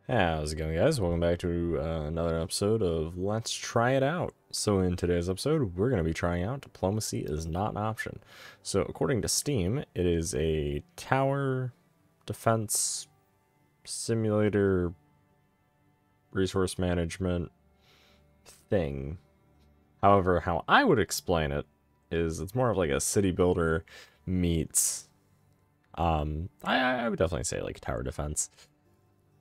How's it going, guys? Welcome back to another episode of Let's Try It Out. So in today's episode, we're going to be trying out Diplomacy is Not an Option. So according to Steam, it is a tower defense simulator resource management thing. However, how I would explain it is it's more of like a city builder meets, I would definitely say like tower defense.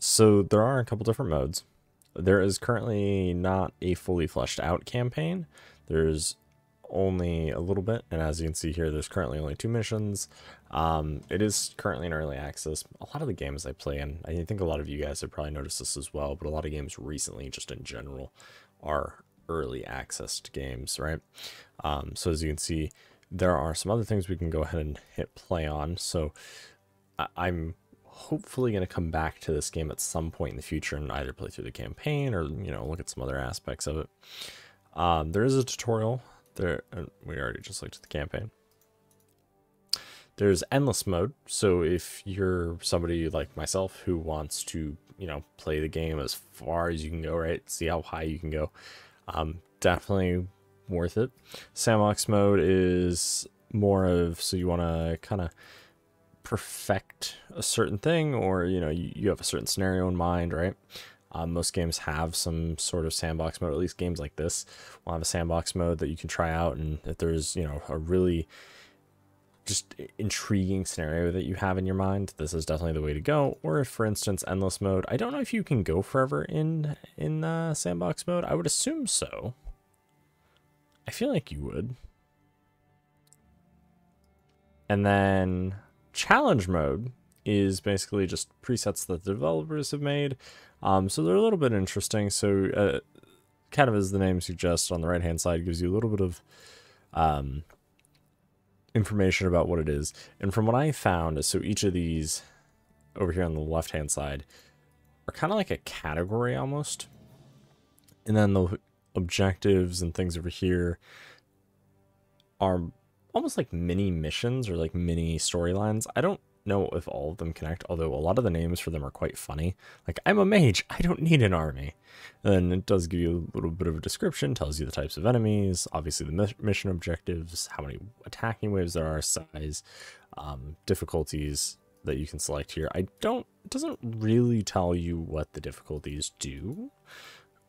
So there are a couple different modes. There is currently not a fully fleshed out campaign. There's only a little bit, and as you can see here, there's currently only 2 missions. It is currently in early access. A lot of the games I play, and I think a lot of you guys have probably noticed this as well, but a lot of games recently, just in general, are early access games, right? So as you can see, there are some other things we can go ahead and hit play on. So I'm hopefully going to come back to this game at some point in the future and either play through the campaign or, look at some other aspects of it. There is a tutorial there. We already just looked at the campaign. There's endless mode. So if you're somebody like myself who wants to, play the game as far as you can go, right? See how high you can go. Definitely worth it. Sandbox mode is more of, so you want to kind of perfect a certain thing, or you have a certain scenario in mind, right? Most games have some sort of sandbox mode. At least games like this will have a sandbox mode that you can try out, and if there's a really just intriguing scenario that you have in your mind, this is definitely the way to go. Or if, for instance, endless mode, I don't know if you can go forever in sandbox mode. I would assume so. I feel like you would. And then challenge mode is basically just presets that the developers have made. So they're a little bit interesting. So kind of as the name suggests, on the right hand side gives you a little bit of information about what it is. And from what I found is, so each of these over here on the left hand side are kind of like a category almost. And then the objectives and things over here are almost like mini missions or like mini storylines. I don't know if all of them connect, although a lot of the names for them are quite funny. Like, I'm a mage, I don't need an army. And it does give you a little bit of a description, tells you the types of enemies, obviously the mission objectives, how many attacking waves there are, size, difficulties that you can select here. It doesn't really tell you what the difficulties do,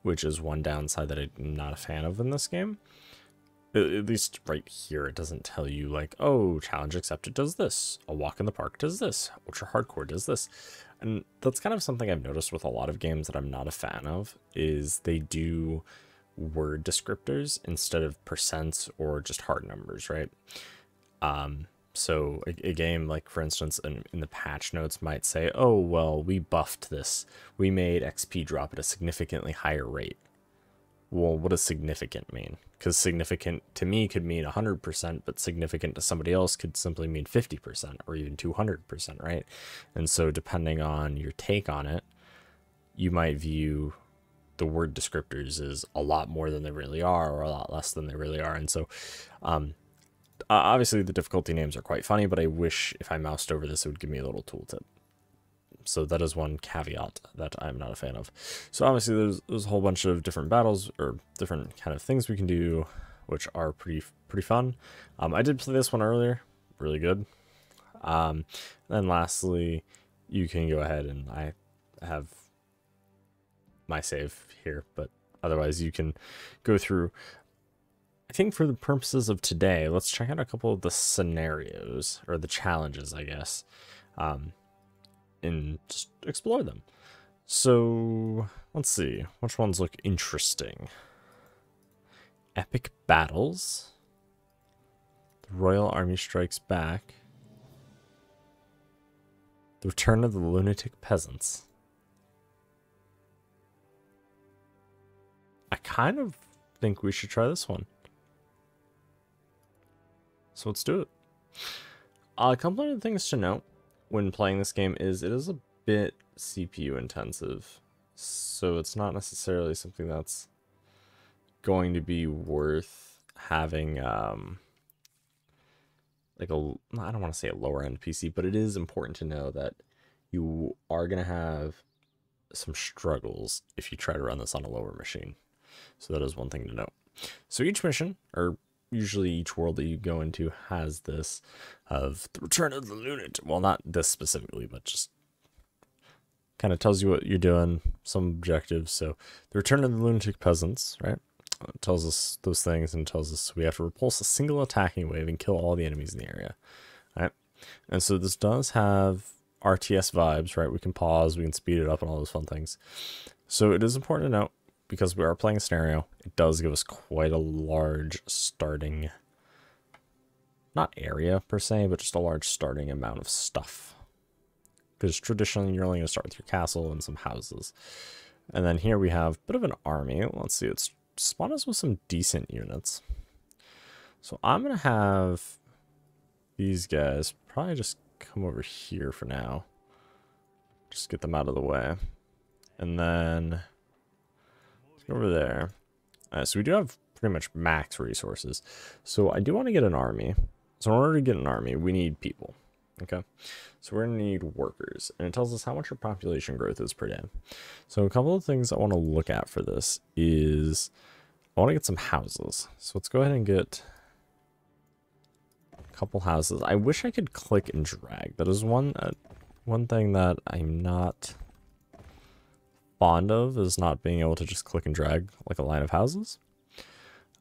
which is one downside that I'm not a fan of in this game. At least right here, it doesn't tell you like, oh, challenge accepted does this, a walk in the park does this, ultra hardcore does this. And that's kind of something I've noticed with a lot of games that I'm not a fan of, is they do word descriptors instead of percents or just hard numbers, right? So a game like, for instance, in the patch notes might say, oh, well, we buffed this, we made XP drop at a significantly higher rate. Well, what does significant mean? Because significant to me could mean 100%, but significant to somebody else could simply mean 50% or even 200%, right? And so depending on your take on it, you might view the word descriptors as a lot more than they really are or a lot less than they really are. And so obviously the difficulty names are quite funny, but I wish if I moused over this, it would give me a little tooltip. So that is one caveat that I'm not a fan of. So obviously there's a whole bunch of different battles or different kind of things we can do, which are pretty fun. I did play this one earlier, really good. Then lastly, you can go ahead, and I have my save here, but otherwise you can go through. I think for the purposes of today, let's check out a couple of the scenarios, or the challenges, I guess. And just explore them. So let's see, which ones look interesting? Epic battles. The Royal Army Strikes Back. The Return of the Lunatic Peasants. I kind of think we should try this one. So let's do it. A couple of things to note when playing this game is it is a bit CPU intensive, so it's not necessarily something that's going to be worth having like I don't want to say a lower end PC, but it is important to know that you are going to have some struggles if you try to run this on a lower machine. So that is one thing to note. So each mission, or usually each world that you go into, has this of the return of the lunatic. Well, not this specifically, but just kind of tells you what you're doing, some objectives. So the return of the lunatic peasants, right? It tells us those things, and tells us we have to repulse a single attacking wave and kill all the enemies in the area. Right? And so this does have RTS vibes, right? We can pause, we can speed it up, and all those fun things. So it is important to note, because we are playing a scenario, it does give us quite a large starting, not area per se, but just a large starting amount of stuff. Because traditionally you're only going to start with your castle and some houses. And then here we have a bit of an army. Let's see, it's spawned us with some decent units. So I'm going to have these guys probably just come over here for now. Just get them out of the way. And then over there. So we do have pretty much max resources. So I do want to get an army. So in order to get an army, we need people. Okay. So we're going to need workers. And it tells us how much our population growth is per day. So a couple of things I want to look at for this is I want to get some houses. So let's go ahead and get a couple houses. I wish I could click and drag. That is one thing that I'm not fond of, is not being able to just click and drag like a line of houses.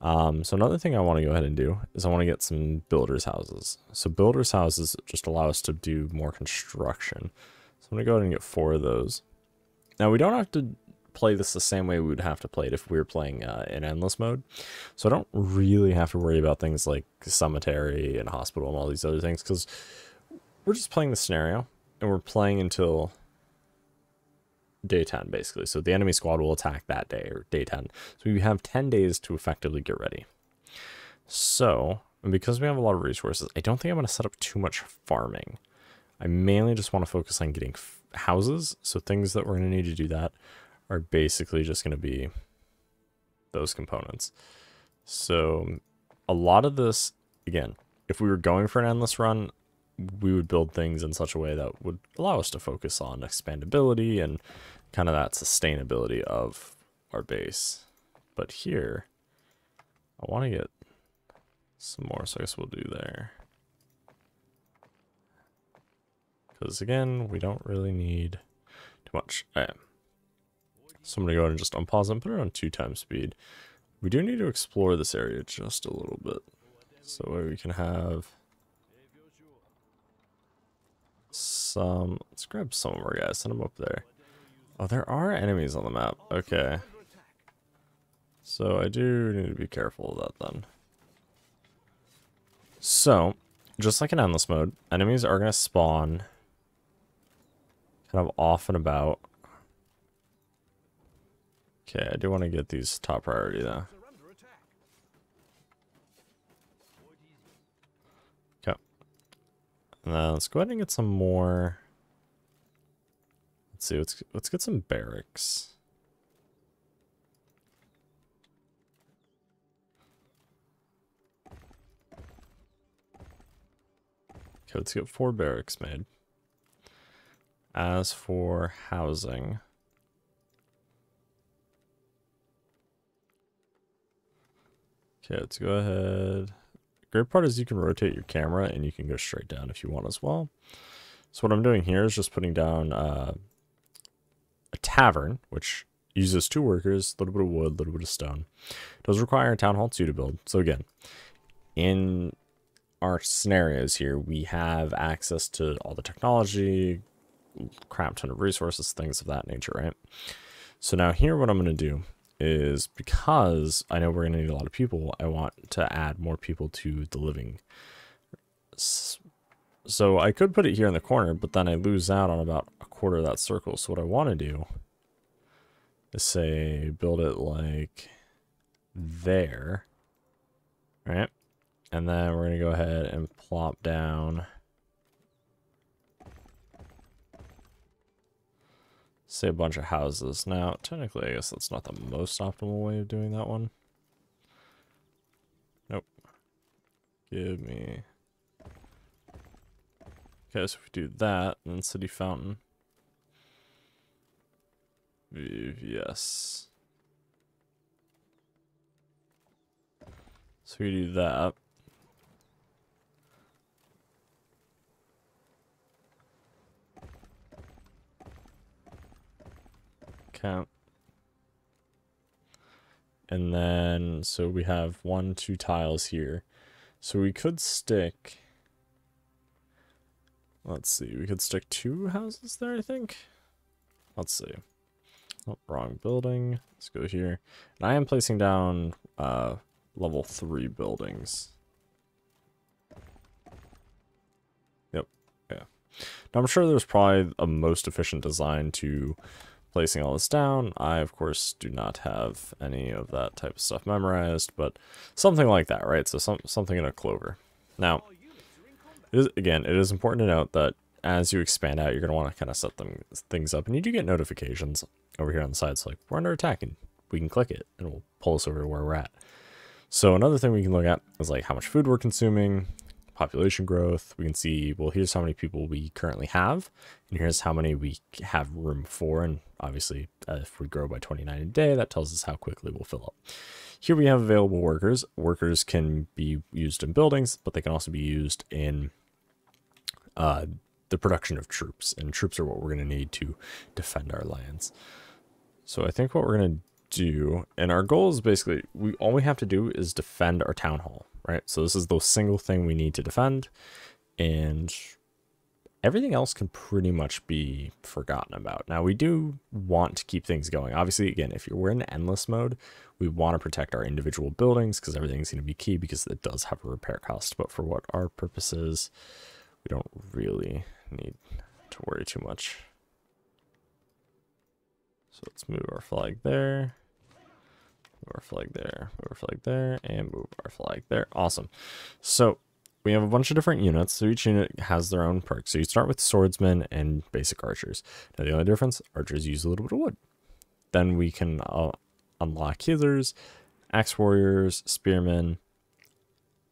So another thing I want to go ahead and do is I want to get some builders houses. So builders houses just allow us to do more construction. So I'm going to go ahead and get 4 of those. Now we don't have to play this the same way we would have to play it if we were playing in endless mode. So I don't really have to worry about things like cemetery and hospital and all these other things, because we're just playing the scenario and we're playing until day 10 basically. So the enemy squad will attack that day, or day 10. So we have 10 days to effectively get ready. So, and because we have a lot of resources, I don't think I'm going to set up too much farming. I mainly just want to focus on getting houses. So things that we're going to need to do that are basically just going to be those components. So a lot of this, again, if we were going for an endless run, we would build things in such a way that would allow us to focus on expandability and kind of that sustainability of our base. But here, I want to get some more, so I guess we'll do there. Because again, we don't really need too much. All right. So I'm going to go ahead and just unpause and put it on 2 times speed. We do need to explore this area just a little bit. So we can have some, let's grab some of our guys, send them up there. Oh, there are enemies on the map. Okay. So I do need to be careful of that then. So, just like in endless mode, enemies are going to spawn kind of off and about. Okay, I do want to get these top priority though. Okay. And then let's go ahead and get some more. Let's see, let's get some barracks. Okay, let's get 4 barracks made. As for housing, okay, let's go ahead. Great part is you can rotate your camera and you can go straight down if you want as well. So what I'm doing here is just putting down a tavern, which uses 2 workers, a little bit of wood, a little bit of stone. It does require a Town Hall 2 to build. So again, in our scenarios here, we have access to all the technology, crap ton of resources, things of that nature, right? So now here what I'm going to do is, because I know we're going to need a lot of people, I want to add more people to the living. So I could put it here in the corner, but then I lose out on about a quarter of that circle. So what I want to do is say build it like there, right? And then we're going to go ahead and plop down, say, a bunch of houses. Now, technically, I guess that's not the most optimal way of doing that one. Nope. Give me... Okay, so if we do that, and then city fountain. Yes. So we do that. Count. And then, so we have 1, 2 tiles here. So we could stick, let's see, we could stick 2 houses there, I think. Let's see. Oh, wrong building. Let's go here. And I am placing down level 3 buildings. Yep. Yeah. Now I'm sure there's probably a most efficient design to placing all this down. I, of course, do not have any of that type of stuff memorized, but something like that, right? So something in a clover. Now, again, it is important to note that as you expand out, you're going to want to kind of set things up, and you do get notifications over here on the side. So like, we're under attack, and we can click it, and it will pull us over to where we're at. So another thing we can look at is like how much food we're consuming, population growth. We can see, well, here's how many people we currently have, and here's how many we have room for. And obviously, if we grow by 29 a day, that tells us how quickly we'll fill up. Here we have available workers. Workers can be used in buildings, but they can also be used in the production of troops. And troops are what we're going to need to defend our lands. So I think what we're going to do, and our goal is basically, all we have to do is defend our town hall, right? So this is the single thing we need to defend, and everything else can pretty much be forgotten about. Now, we do want to keep things going. Obviously, again, if we're in endless mode, we want to protect our individual buildings because everything's going to be key, because it does have a repair cost. But for what our purposes, we don't really need to worry too much. So let's move our flag there. Move our flag there, move our flag there, and move our flag there. Awesome. So we have a bunch of different units. So each unit has their own perks. So you start with swordsmen and basic archers. Now the only difference, archers use a little bit of wood. Then we can unlock healers, axe warriors, spearmen.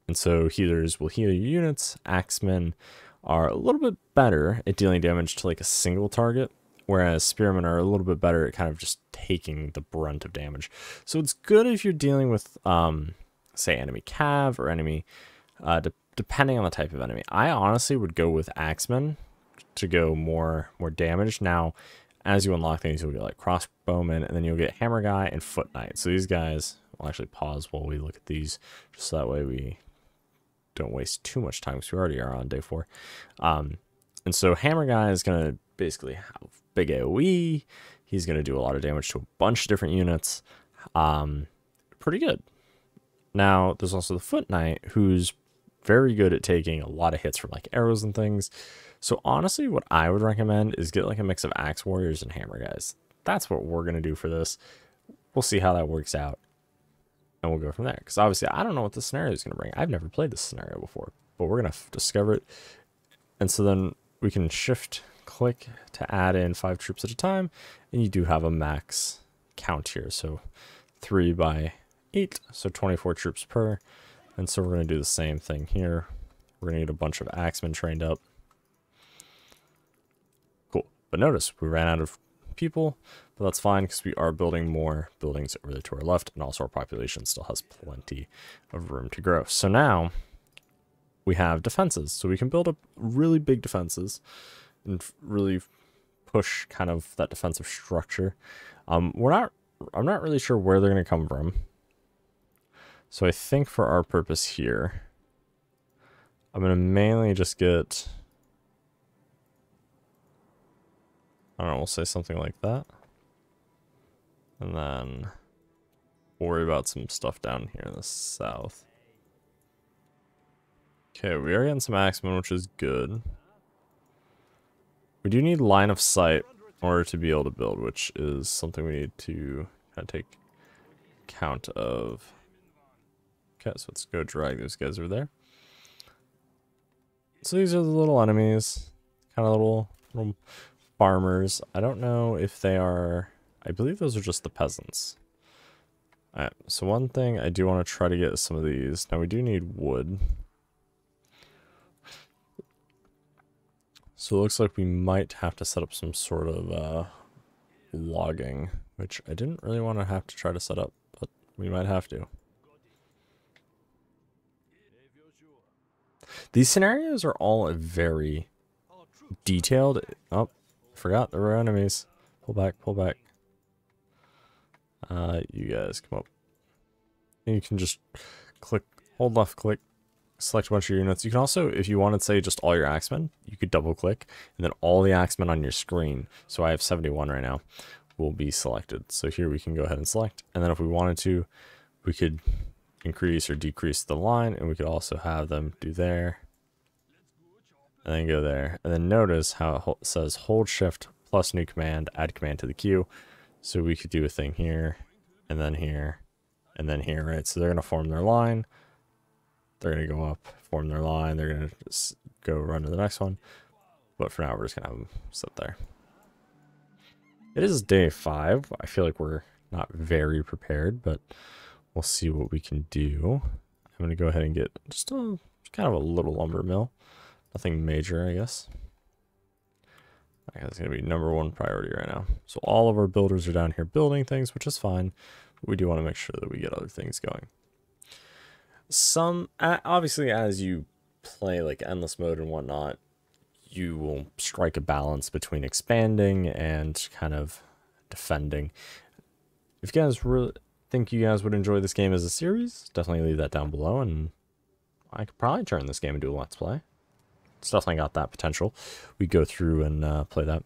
And so healers will heal your units. Axemen are a little bit better at dealing damage to like a single target, whereas spearmen are a little bit better at kind of just taking the brunt of damage. So it's good if you're dealing with, say, enemy cav or enemy, depending on the type of enemy. I honestly would go with axemen to go more damage. Now, as you unlock things, you'll get like crossbowmen, and then you'll get hammer guy and foot knight. So these guys, we'll actually pause while we look at these, just so that way we don't waste too much time, because we already are on day 4. And so hammer guy is going to basically have big AoE. He's going to do a lot of damage to a bunch of different units. Pretty good. Now, there's also the foot knight, who's very good at taking a lot of hits from like arrows and things. So honestly, what I would recommend is get like a mix of axe warriors and hammer guys. That's what we're going to do for this. We'll see how that works out, and we'll go from there. Because obviously, I don't know what the scenario is going to bring. I've never played this scenario before, but we're going to discover it. And so then we can shift click to add in 5 troops at a time, and you do have a max count here. So 3 by 8, so 24 troops per. And so we're going to do the same thing here. We're going to get a bunch of axemen trained up. Cool. But notice we ran out of people, but that's fine because we are building more buildings over there to our left, and also our population still has plenty of room to grow. So now we have defenses. So we can build up really big defenses and really push kind of that defensive structure. I'm not really sure where they're going to come from. So I think for our purpose here, I'm going to mainly just get, I don't know, we'll say something like that. And then we'll worry about some stuff down here in the south. Okay, we are getting some axemen, which is good. We do need line of sight in order to be able to build, which is something we need to kind of take count of. Okay, so let's go drag those guys over there. So these are the little enemies, kind of little farmers. I don't know if they are, I believe those are just the peasants. Alright, so one thing I do want to try to get some of these. Now we do need wood. So it looks like we might have to set up some sort of logging, which I didn't really want to have to try to set up, but we might have to. These scenarios are all very detailed. Oh, forgot there were enemies. Pull back, pull back. You guys come up. And you can just click, hold left click, select a bunch of your units. You can also, if you wanted, say, just all your axemen, you could double click, and then all the axemen on your screen, so I have 71 right now, will be selected. So here we can go ahead and select, and then if we wanted to, we could increase or decrease the line, and we could also have them do there, and then go there. And then notice how it says hold shift plus new command, add command to the queue. So we could do a thing here, and then here, and then here, right? So they're going to form their line. They're going to go up, form their line. They're going to just go run to the next one. But for now, we're just going to have them sit there. It is day 5. I feel like we're not very prepared, but we'll see what we can do. I'm going to go ahead and get just kind of a little lumber mill. Nothing major, I guess. That's going to be #1 priority right now. So all of our builders are down here building things, which is fine. But we do want to make sure that we get other things going. Obviously, as you play like endless mode and whatnot, you will strike a balance between expanding and kind of defending. If you guys really think you guys would enjoy this game as a series, definitely leave that down below, and I could probably turn this game into a Let's Play. It's definitely got that potential. We go through and play that.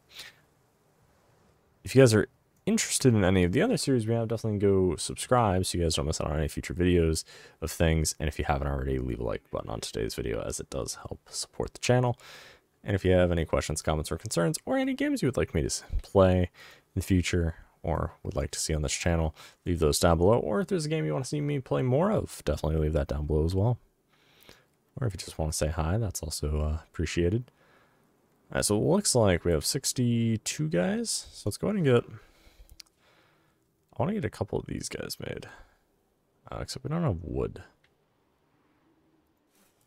If you guys are interested in any of the other series we have, definitely go subscribe so you guys don't miss out on any future videos of things. And if you haven't already, leave a like button on today's video, as it does help support the channel. And if you have any questions, comments, or concerns, or any games you would like me to play in the future or would like to see on this channel, leave those down below. Or if there's a game you want to see me play more of, definitely leave that down below as well. Or if you just want to say hi, that's also appreciated. Alright, so it looks like we have 62 guys. So let's go ahead and get... I want to get a couple of these guys made. Except we don't have wood.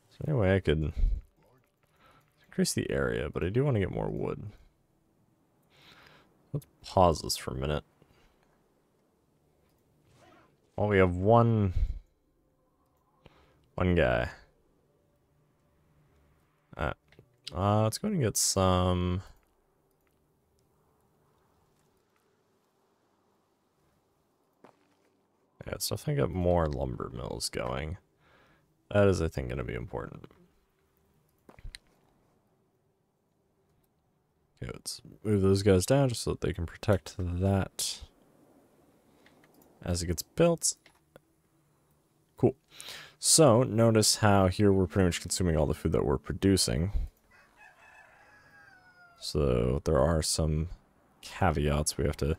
So anyway, I could increase the area, but I do want to get more wood. Let's pause this for a minute. Well, we have one guy. Let's go ahead and get some... Yeah, let's definitely get more lumber mills going. That is, I think, going to be important. Okay, let's move those guys down just so that they can protect that as it gets built. Cool. So, notice how here we're pretty much consuming all the food that we're producing. So, there are some caveats we have to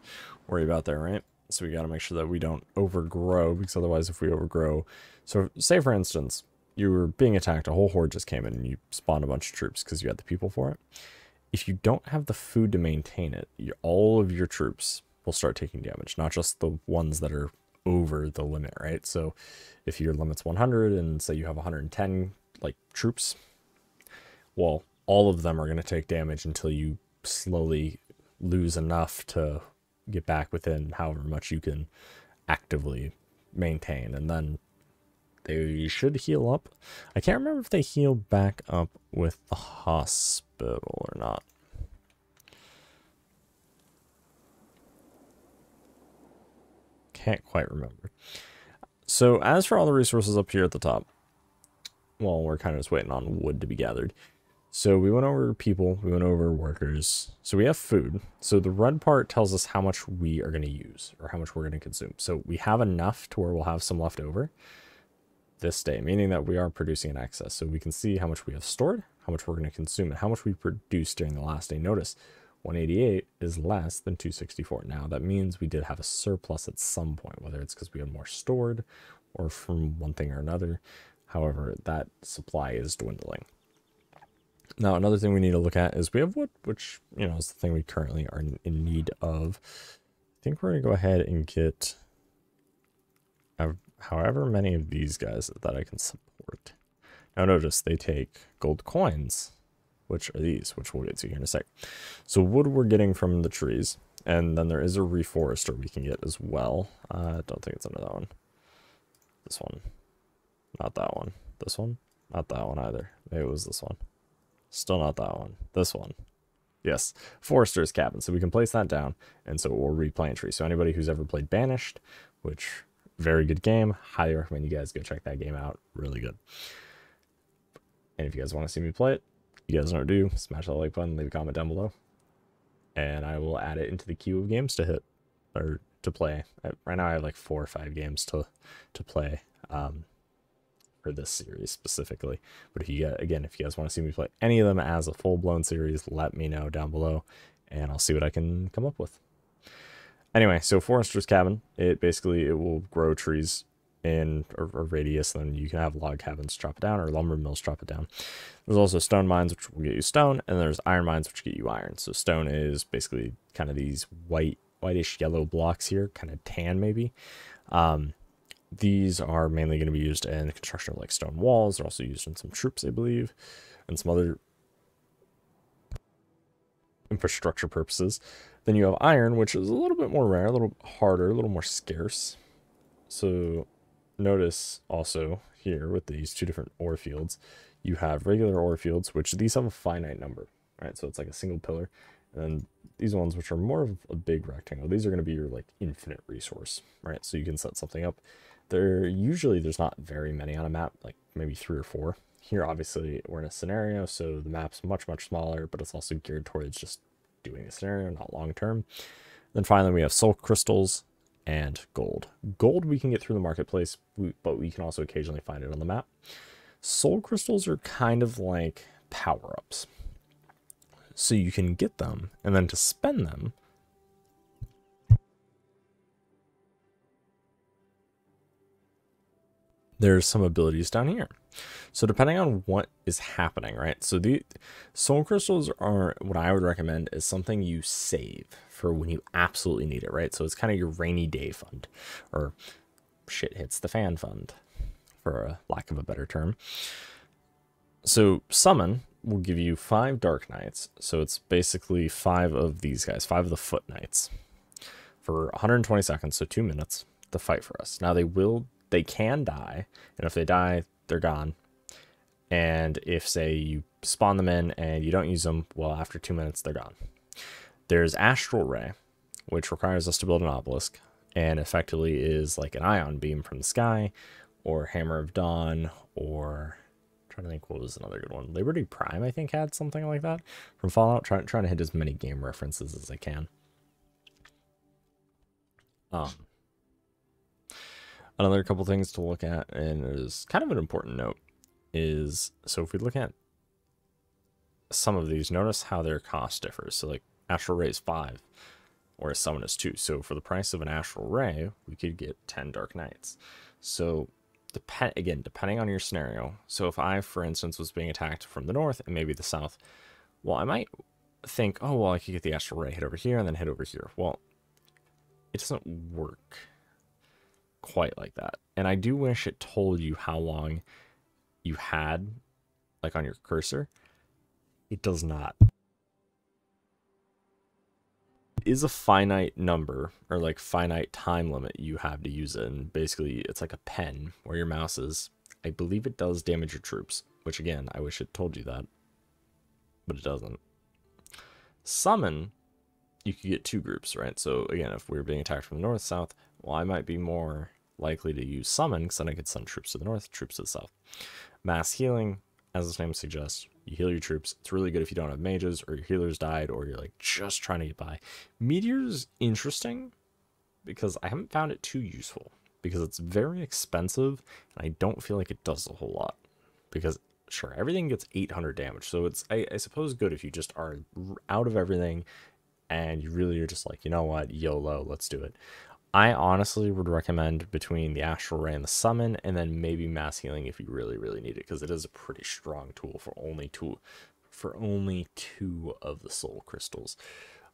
worry about there, right? So we got to make sure that we don't overgrow, because otherwise if we overgrow... So, say for instance, you were being attacked, a whole horde just came in and you spawned a bunch of troops because you had the people for it. If you don't have the food to maintain it, all of your troops will start taking damage, not just the ones that are over the limit, right? So if your limit's 100 and say you have 110 like troops, well, all of them are going to take damage until you slowly lose enough to get back within however much you can actively maintain, and then they should heal up. I can't remember if they heal back up with the hospital or not. Can't quite remember. So as for all the resources up here at the top, well, we're kind of just waiting on wood to be gathered. So we went over people, we went over workers. So we have food. So the red part tells us how much we are going to use or how much we're going to consume. So we have enough to where we'll have some left over this day, meaning that we are producing in excess. So we can see how much we have stored, how much we're going to consume, and how much we produced during the last day. Notice 188 is less than 264. Now that means we did have a surplus at some point, whether it's because we had more stored or from one thing or another. However, that supply is dwindling. Now, another thing we need to look at is we have wood, which, you know, is the thing we currently are in need of. I think we're going to go ahead and get however many of these guys that I can support. Now, notice they take gold coins, which are these, which we'll get to here in a sec. So wood we're getting from the trees. And then there is a reforester we can get as well. I don't think it's under that one. This one. Not that one. This one? Not that one either. Maybe it was this one. Still not that one. This one. Yes. Forester's Cabin. So we can place that down, and so it will replant tree. So anybody who's ever played Banished, which, very good game. Highly recommend you guys go check that game out. Really good. And if you guys want to see me play it, you guys know what to do. Smash that like button, leave a comment down below, and I will add it into the queue of games to hit, or to play. Right now I have like 4 or 5 games to play for this series specifically. But if you guys want to see me play any of them as a full-blown series, let me know down below, and I'll see what I can come up with. Anyway, so Forester's Cabin, it will grow trees in a radius, and then you can have log cabins chop it down, or lumber mills chop it down. There's also stone mines, which will get you stone, and there's iron mines, which get you iron. So stone is basically kind of these whitish yellow blocks here, kind of tan maybe. These are mainly going to be used in the construction of like stone walls. They're also used in some troops, I believe, and some other infrastructure purposes. Then you have iron, which is a little bit more rare, a little harder, a little more scarce. So notice also here with these 2 different ore fields, you have regular ore fields, which these have a finite number, right? So it's like a single pillar. And then these ones, which are more of a big rectangle, these are going to be your like infinite resource, right? So you can set something up. There's not very many on a map, like maybe 3 or 4. Here, obviously, we're in a scenario, so the map's much, much smaller, but it's also geared towards just doing a scenario, not long term. Then finally, we have soul crystals and gold. Gold we can get through the marketplace, but we can also occasionally find it on the map. Soul crystals are kind of like power-ups. So you can get them, and then to spend them, there's some abilities down here. So depending on what is happening, right? So the soul crystals are, what I would recommend is something you save for when you absolutely need it, right? So it's kind of your rainy day fund, or shit hits the fan fund, for a lack of a better term. So summon will give you 5 dark knights. So it's basically 5 of these guys, 5 of the foot knights, for 120 seconds, so 2 minutes, to fight for us. Now they can die, and if they die, they're gone. And if, say, you spawn them in and you don't use them, well, after 2 minutes, they're gone. There's Astral Ray, which requires us to build an obelisk, and effectively is like an ion beam from the sky, or Hammer of Dawn, or I'm trying to think what was another good one. Liberty Prime, I think, had something like that from Fallout. Trying to hit as many game references as I can. Another couple things to look at, and is kind of an important note, is, so if we look at some of these, notice how their cost differs. So like Astral Ray is 5, or a Summon is 2. So for the price of an Astral Ray, we could get 10 Dark Knights. So depending on your scenario. So if I, for instance, was being attacked from the north and maybe the south, well, I might think, oh, well, I could get the Astral Ray, hit over here, and then hit over here. Well, it doesn't work quite like that. And I do wish it told you how long you had, like, on your cursor. It does not. It is a finite number, or like finite time limit you have to use it, and basically it's like a pen where your mouse is. I believe it does damage your troops, which again, I wish it told you that, but it doesn't. Summon, you could get 2 groups, right? So again, if we were being attacked from the north, south, well, I might be more likely to use summon, because then I could send troops to the north, troops to the south. Mass healing, as its name suggests, you heal your troops. It's really good if you don't have mages, or your healers died, or you're like just trying to get by. Meteor's interesting because I haven't found it too useful, because it's very expensive, and I don't feel like it does a whole lot. Because sure, everything gets 800 damage, so it's I suppose good if you just are out of everything and you really are just like, you know what, YOLO, let's do it. I honestly would recommend between the Astral Ray and the Summon, and then maybe Mass Healing if you really, really need it, because it is a pretty strong tool for only 2 of the Soul Crystals.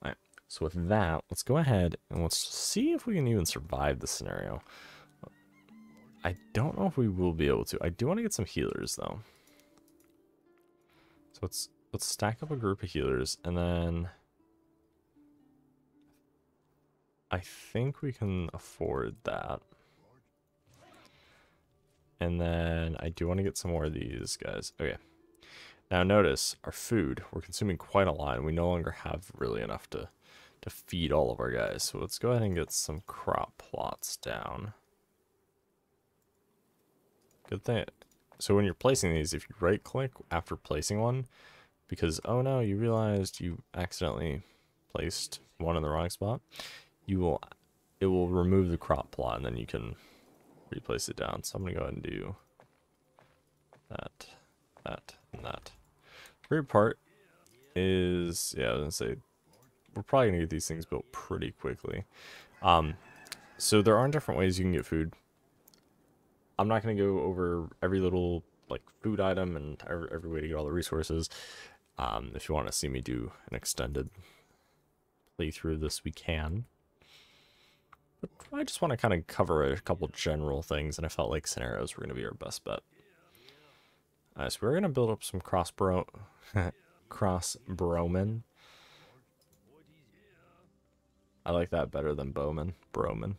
All right, so with that, let's go ahead and let's see if we can even survive the scenario. I don't know if we will be able to. I do want to get some healers, though. So let's stack up a group of healers, and then I think we can afford that. And then I do want to get some more of these guys. Okay. Now notice our food. We're consuming quite a lot, and we no longer have really enough to feed all of our guys. So let's go ahead and get some crop plots down. Good thing. So when you're placing these, if you right click after placing one, because oh no, you realized you accidentally placed one in the wrong spot, it will remove the crop plot, and then you can replace it down. So I'm gonna go ahead and do that, that, and that. Great part is, yeah, I was gonna say we're probably gonna get these things built pretty quickly. So there are different ways you can get food. I'm not gonna go over every little like food item and every way to get all the resources. If you want to see me do an extended playthrough of this, we can. But I just want to kind of cover a couple general things, and I felt like scenarios were going to be our best bet. Alright, so we're going to build up some cross-bromen. I like that better than bowman. Broman.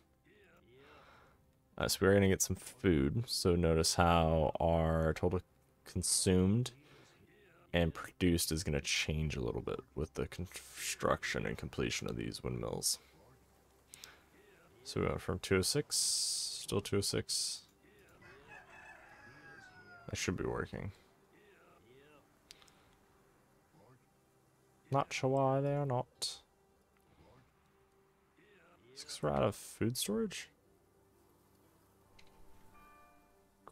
So we're going to get some food. So notice how our total consumed and produced is going to change a little bit with the construction and completion of these windmills. So we went from 206, still 206. That should be working. Not sure why they are not. Is because we're out of food storage?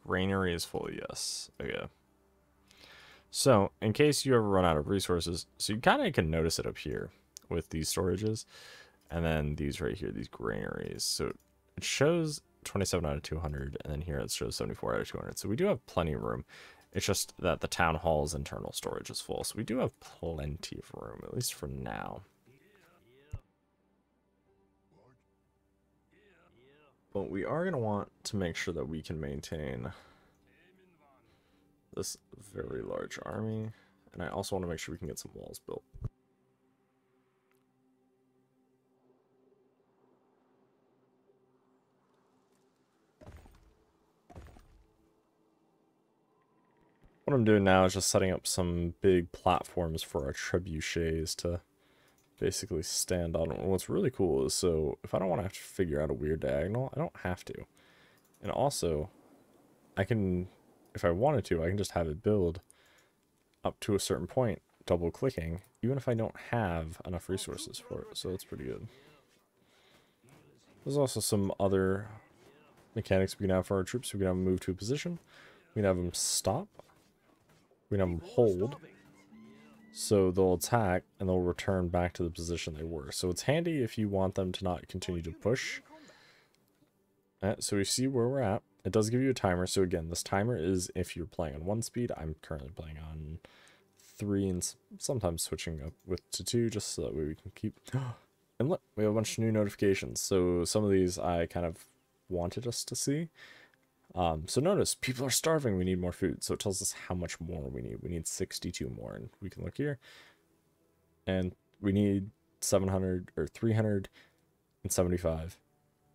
Granary is full, yes. Okay. So, in case you ever run out of resources, so you kind of can notice it up here with these storages, and then these right here, these granaries. So it shows 27 out of 200, and then here it shows 74 out of 200. So we do have plenty of room. It's just that the town hall's internal storage is full, so we do have plenty of room, at least for now. But we are going to want to make sure that we can maintain this very large army, and I also want to make sure we can get some walls built. What I'm doing now is just setting up some big platforms for our trebuchets to basically stand on. And what's really cool is, so if I don't want to have to figure out a weird diagonal, I don't have to. And also, I can, if I wanted to, I can just have it build up to a certain point, double clicking, even if I don't have enough resources for it. So that's pretty good. There's also some other mechanics we can have for our troops. We can have them move to a position. We can have them stop. We can have them hold. So they'll attack and they'll return back to the position they were. So it's handy if you want them to not continue to push. So we see where we're at. It does give you a timer. So again, this timer is if you're playing on 1 speed. I'm currently playing on 3 and sometimes switching up to 2 just so that way we can keep... And look, we have a bunch of new notifications. So some of these I kind of wanted us to see. So notice, people are starving, we need more food. So it tells us how much more we need. We need 62 more, and we can look here. And we need 700 or 375.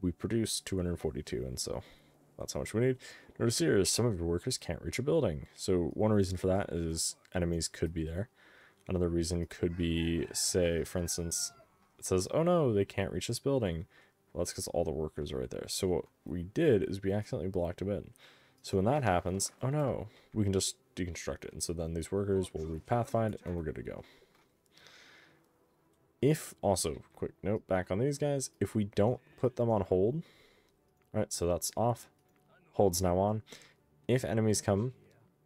We produce 242, and so that's how much we need. Notice here is some of your workers can't reach a building. So one reason for that is enemies could be there. Another reason could be, say, for instance, it says, oh no, they can't reach this building. Well, that's because all the workers are right there. So what we did is we accidentally blocked them in. So when that happens, oh no, we can just deconstruct it. And so then these workers will repathfind and we're good to go. If also, quick note back on these guys, if we don't put them on hold, right, so that's off, hold's now on. If enemies come,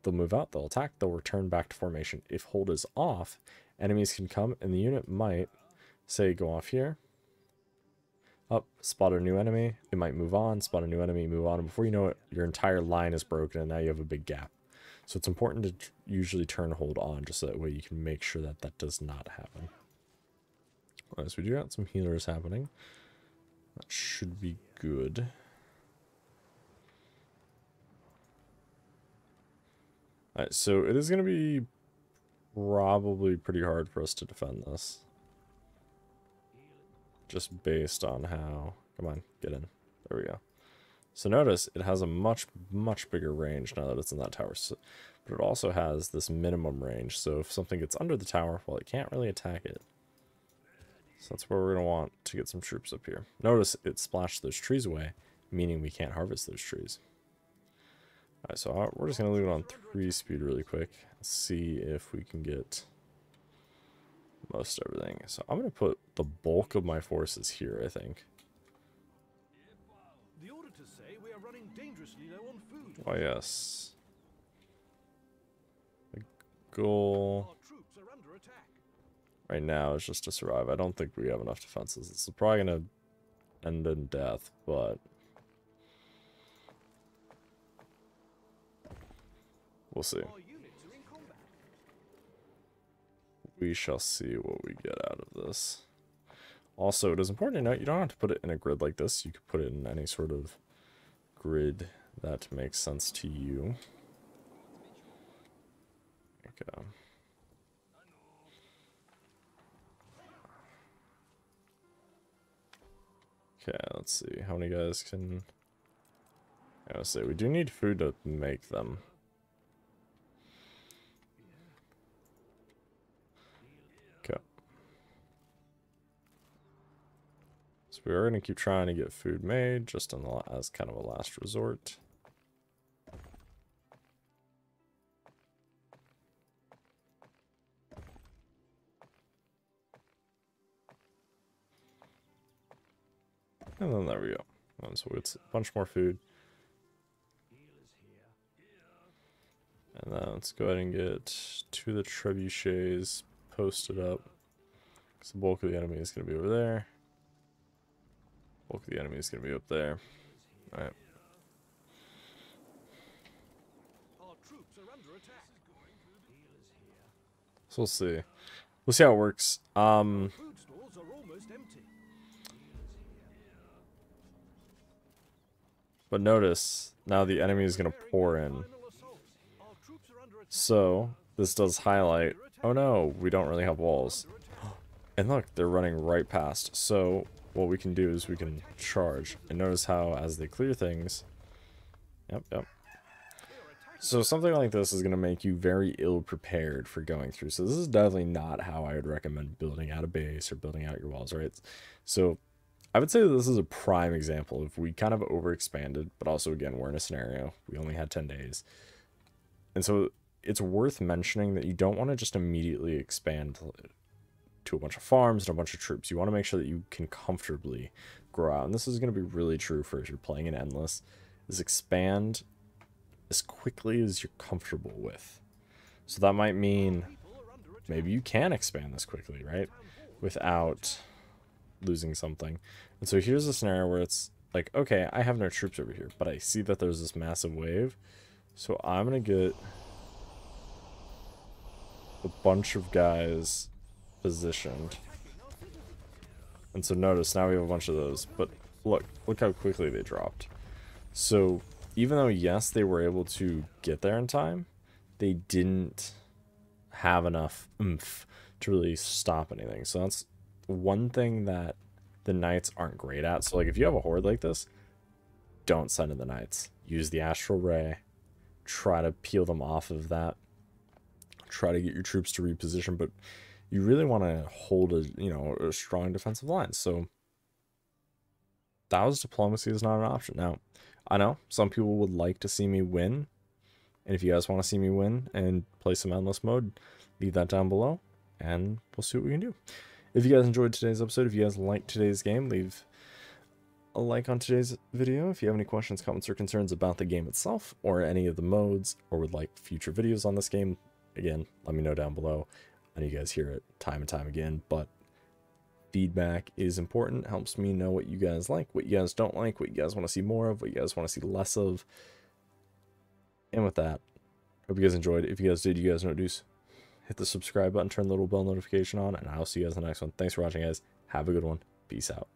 they'll move out, they'll attack, they'll return back to formation. If hold is off, enemies can come and the unit might, say, go off here. Up, spot a new enemy, it might move on, spot a new enemy, move on, and before you know it, your entire line is broken and now you have a big gap. So it's important to usually turn hold on, just so that way you can make sure that that does not happen. Alright, so we do got some healers happening. That should be good. Alright, so it is going to be probably pretty hard for us to defend this. just based on how... Come on, get in. There we go. So notice it has a much bigger range now that it's in that tower. So, but it also has this minimum range. So if something gets under the tower, well, it can't really attack it. So that's where we're going to want to get some troops up here. Notice it splashed those trees away, meaning we can't harvest those trees. Alright, so we're just going to leave it on 3 speed really quick. See if we can get most everything. So I'm going to put the bulk of my forces here, I think. The auditors say we are running dangerously low on food. Oh, yes. The goal Our troops are under attack. right now is just to survive. I don't think we have enough defenses. This is probably going to end in death, but we'll see. Our units are in combat. We shall see what we get out of this. Also, it is important to note you don't have to put it in a grid like this. You could put it in any sort of grid that makes sense to you. Okay. Okay, let's see. How many guys can... I would say we do need food to make them. Okay. So we are going to keep trying to get food made, just as kind of a last resort. And then there we go. And so it's a bunch more food. And then let's go ahead and get 2 of the trebuchets posted up. Because the bulk of the enemy is going to be over there. Bulk of the enemy is going to be up there. Alright. Our troops are under attack. So we'll see. We'll see how it works. Food stores are almost empty. But notice, now the enemy is going to pour in. Final assault. Our troops are under attack. So, this does highlight, oh no, we don't really have walls. And look, they're running right past. So, what we can do is we can charge. And notice how, as they clear things... Yep. So, something like this is going to make you very ill-prepared for going through. So, this is definitely not how I would recommend building out a base or building out your walls, right? So, I would say that this is a prime example of we kind of overexpanded, but also, again, we're in a scenario. We only had 10 days. And so, it's worth mentioning that you don't want to just immediately expand to a bunch of farms and a bunch of troops. You want to make sure that you can comfortably grow out. And this is going to be really true for if you're playing in Endless, is expand as quickly as you're comfortable with. So that might mean maybe you can expand this quickly, right? Without losing something. And so here's a scenario where it's like, okay, I have no troops over here, but I see that there's this massive wave. So I'm going to get a bunch of guys positioned. And so notice, now we have a bunch of those. But look how quickly they dropped. So even though, yes, they were able to get there in time, they didn't have enough oomph to really stop anything. So that's one thing that the knights aren't great at. So like if you have a horde like this, don't send in the knights. Use the astral ray. Try to peel them off of that. Try to get your troops to reposition, but you really want to hold a strong defensive line. So Thou's diplomacy is not an option. Now, I know some people would like to see me win, and if you guys want to see me win and play some Endless mode, leave that down below, and we'll see what we can do. If you guys enjoyed today's episode, if you guys liked today's game, leave a like on today's video. If you have any questions, comments, or concerns about the game itself, or any of the modes, or would like future videos on this game, again, let me know down below. I know you guys hear it time and time again, but feedback is important. It helps me know what you guys like, what you guys don't like, what you guys want to see more of, what you guys want to see less of. And with that, hope you guys enjoyed. If you guys did, you guys know what to do. Hit the subscribe button, turn the little bell notification on, and I'll see you guys in the next one. Thanks for watching, guys. Have a good one. Peace out.